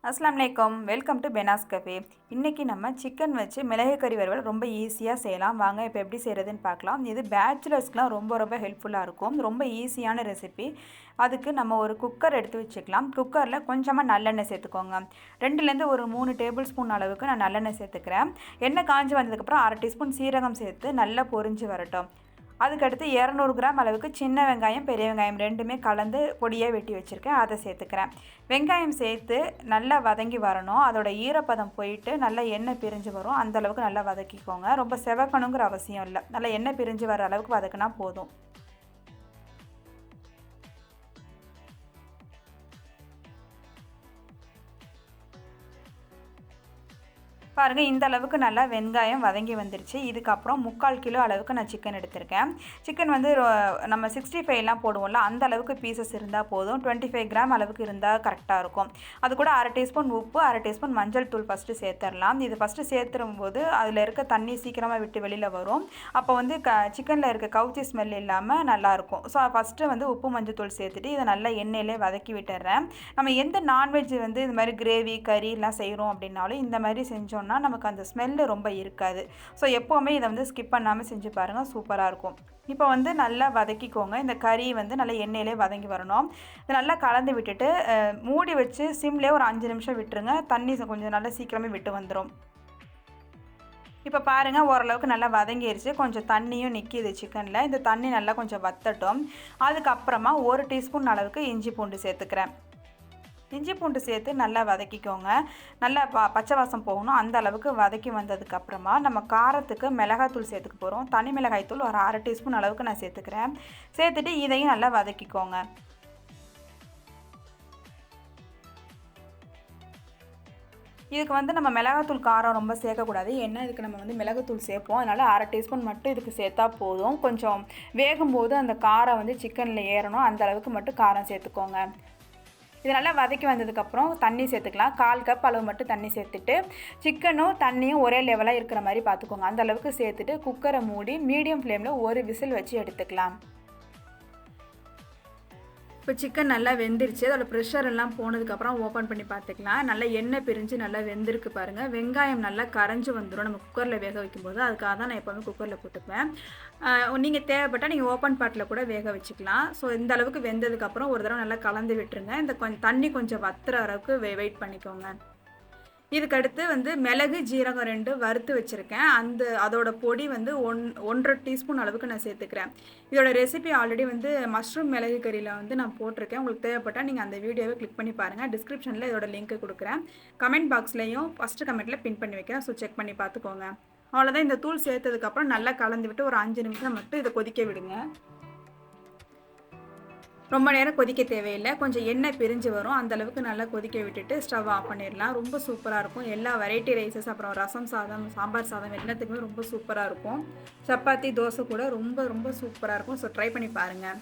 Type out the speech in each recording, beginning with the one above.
அஸ்ஸலாமு அலைக்கும். Welcome to பெனாஸ் cafe. இன்றைக்கி நம்ம சிக்கன் வச்சு மிளகு கறி வறுவல் ரொம்ப ஈஸியாக செய்யலாம். வாங்க இப்போ எப்படி செய்கிறதுன்னு பார்க்கலாம். இது பேச்சுலர்ஸ்க்குலாம் ரொம்ப ஹெல்ப்ஃபுல்லாக இருக்கும். ரொம்ப ஈஸியான ரெசிபி. அதுக்கு நம்ம ஒரு குக்கர் எடுத்து வச்சுக்கலாம். குக்கரில் கொஞ்சமாக நல்லெண்ணெய் சேர்த்துக்கோங்க. 2லேருந்து ஒரு 3 டேபிள் ஸ்பூன் அளவுக்கு நான் நல்லெண்ணெய் சேர்த்துக்கிறேன். எண்ணெய் காஞ்சி வந்ததுக்கப்புறம் 1/2 டீஸ்பூன் சீரகம் சேர்த்து நல்லா பொரிஞ்சு வரட்டும். அதுக்கடுத்து 200 கிராம் அளவுக்கு சின்ன வெங்காயம், பெரிய வெங்காயம் ரெண்டுமே கலந்து பொடியாக வெட்டி வச்சுருக்கேன். அதை சேர்த்துக்கிறேன். வெங்காயம் சேர்த்து நல்லா வதங்கி வரணும். அதோட ஈரப்பதம் போயிட்டு நல்லா எண்ணெய் பிரிஞ்சு வரும். அந்தளவுக்கு நல்லா வதக்கிக்கோங்க. ரொம்ப செவக்கணுங்கிற அவசியம் இல்லை. நல்லா எண்ணெய் பிரிஞ்சு வர அளவுக்கு வதக்கினா போதும். பாருங்கள், இந்த அளவுக்கு நல்லா வெங்காயம் வதங்கி வந்துருச்சு. இதுக்கப்புறம் 3/4 கிலோ அளவுக்கு நான் சிக்கன் எடுத்திருக்கேன். சிக்கன் வந்து நம்ம 65லாம் போடுவோம்ல, அந்த அளவுக்கு பீசஸ் இருந்தால் போதும். 25 கிராம் அளவுக்கு இருந்தால் கரெக்டாக இருக்கும். அது கூட 1/2 டீஸ்பூன் உப்பு, 1/2 டீஸ்பூன் மஞ்சள் தூள் ஃபஸ்ட்டு சேர்த்துடலாம். இது ஃபஸ்ட்டு சேர்த்துரும்போது அதில் இருக்க தண்ணி சீக்கிரமாக விட்டு வெளியில் வரும். அப்போ வந்து சிக்கனில் இருக்க கவுச்சி ஸ்மெல் இல்லாமல் நல்லாயிருக்கும். ஸோ ஃபஸ்ட்டு வந்து உப்பு மஞ்சள் தூள் சேர்த்துட்டு இதை நல்லா எண்ணெயிலே வதக்கி விட்டுறேன். நம்ம எந்த நான்வெஜ் வந்து இது மாதிரி கிரேவி கறிலாம் செய்கிறோம் அப்படின்னாலும் இந்த மாதிரி செஞ்சோம் நமக்கு அந்த ஸ்மெல்லு ரொம்ப இருக்காது. ஸோ எப்போவுமே இதை வந்து ஸ்கிப் பண்ணாமல் செஞ்சு பாருங்கள், சூப்பராக இருக்கும். இப்போ வந்து நல்லா வதக்கிக்கோங்க. இந்த கறி வந்து நல்லா எண்ணெயிலே வதங்கி வரணும். இதை நல்லா கலந்து விட்டுட்டு மூடி வச்சு சிம்லேயே ஒரு 5 நிமிஷம் விட்டுருங்க. தண்ணி கொஞ்சம் நல்லா சீக்கிரமே விட்டு வந்துடும். இப்போ பாருங்கள், ஓரளவுக்கு நல்லா வதங்கிடுச்சு. கொஞ்சம் தண்ணியும் நிற்கிது சிக்கனில். இந்த தண்ணி நல்லா கொஞ்சம் வத்தட்டும். அதுக்கப்புறமா 1 டீஸ்பூன் அளவுக்கு இஞ்சி பூண்டு சேர்த்துக்கிறேன். இஞ்சி பூண்டு சேர்த்து நல்லா வதக்கிக்கோங்க. நல்லா பச்சை வாசம் போகணும். அந்த அளவுக்கு வதக்கி வந்ததுக்கப்புறமா நம்ம காரத்துக்கு மிளகாய்த்தூள் சேர்த்துக்க போகிறோம். தனி மிளகாய்த்தூள் ஒரு 1/2 டீஸ்பூன் அளவுக்கு நான் சேர்த்துக்கிறேன். சேர்த்துட்டு இதையும் நல்லா வதக்கிக்கோங்க. இதுக்கு வந்து நம்ம மிளகாத்தூள் காரம் ரொம்ப சேர்க்கக்கூடாது. ஏன்னா இதுக்கு நம்ம வந்து மிளகுத்தூள் சேர்ப்போம். அதனால் 1/2 டீஸ்பூன் மட்டும் இதுக்கு சேர்த்தா போதும். கொஞ்சம் வேகும்போது அந்த காரம் வந்து சிக்கனில் ஏறணும். அந்த அளவுக்கு மட்டும் காரம் சேர்த்துக்கோங்க. இது நல்லா வதக்கி வந்ததுக்கப்புறம் தண்ணி சேர்த்துக்கலாம். 1/4 கப் அளவு மட்டும் தண்ணி சேர்த்துட்டு சிக்கனும் தண்ணியும் ஒரே லெவலாக இருக்கிற மாதிரி பார்த்துக்கோங்க. அந்த அளவுக்கு சேர்த்துட்டு குக்கரை மூடி மீடியம் ஃப்ளேமில் ஒரு விசில் வச்சு எடுத்துக்கலாம். இப்போ சிக்கன் நல்லா வெந்துருச்சு. அதோட ப்ரெஷர் எல்லாம் போனதுக்கப்புறம் ஓப்பன் பண்ணி பார்த்துக்கலாம். நல்லா எண்ணெய் பிரிஞ்சு நல்லா வெந்திருக்கு பாருங்கள். வெங்காயம் நல்லா கரைஞ்சி வந்துடும் நம்ம குக்கரில் வேக வைக்கும்போது. அதுக்காக தான் நான் எப்போவுமே குக்கரில் போட்டுப்பேன். நீங்கள் தேவைப்பட்டால் நீங்கள் ஓப்பன் பாட்டில் கூட வேக வச்சுக்கலாம். ஸோ இந்த அளவுக்கு வெந்ததுக்கப்புறம் ஒரு தடவை நல்லா கலந்து விட்டுருங்க. இந்த தண்ணி கொஞ்சம் வத்துற அளவுக்கு வெயிட் பண்ணிக்கோங்க. இதுக்கடுத்து வந்து மிளகு ஜீரகம் 2 வறுத்து வச்சுருக்கேன். அதோட பொடி வந்து 1.5 டீஸ்பூன் அளவுக்கு நான் சேர்த்துக்கிறேன். இதோட ரெசிபி ஆல்ரெடி வந்து மஷ்ரூம் மிளகு கறியில் வந்து நான் போட்டிருக்கேன். உங்களுக்கு தேவைப்பட்டால் நீங்கள் அந்த வீடியோவை கிளிக் பண்ணி பாருங்கள். டிஸ்கிரிப்ஷனில் இதோட லிங்க்கு கொடுக்குறேன். கமெண்ட் பாக்ஸ்லையும் ஃபஸ்ட்டு கமெண்ட்டில் பின் பண்ணி வைக்கிறேன். ஸோ செக் பண்ணி பார்த்துக்கோங்க. அவ்வளோதான். இந்த தூள் சேர்த்ததுக்கப்புறம் நல்லா கலந்து விட்டு ஒரு 5 நிமிஷம் மட்டும் இதை கொதிக்க விடுங்க. ரொம்ப நேரம் கொதிக்க தேவையில்லை. கொஞ்சம் எண்ணெய் பிரிஞ்சு வரும். அந்தளவுக்கு நல்லா கொதிக்க விட்டுட்டு ஸ்டவ் ஆஃப் பண்ணிடலாம். ரொம்ப சூப்பராக இருக்கும். எல்லா வெரைட்டி ரைஸஸ் அப்புறம் ரசம் சாதம், சாம்பார் சாதம் எல்லாத்துக்குமே ரொம்ப சூப்பராக இருக்கும். சப்பாத்தி, தோசை கூட ரொம்ப சூப்பராக இருக்கும். ஸோ ட்ரை பண்ணி பாருங்கள்.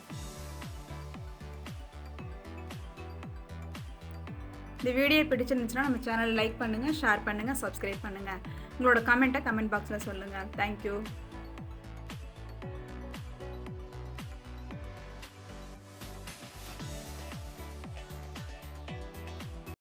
இந்த வீடியோ பிடிச்சிருந்துச்சுன்னா நம்ம சேனலை லைக் பண்ணுங்கள், ஷேர் பண்ணுங்கள், சப்ஸ்கிரைப் பண்ணுங்கள். உங்களோட கமெண்ட்டை கமெண்ட் பாக்ஸில் சொல்லுங்கள். தேங்க்யூ.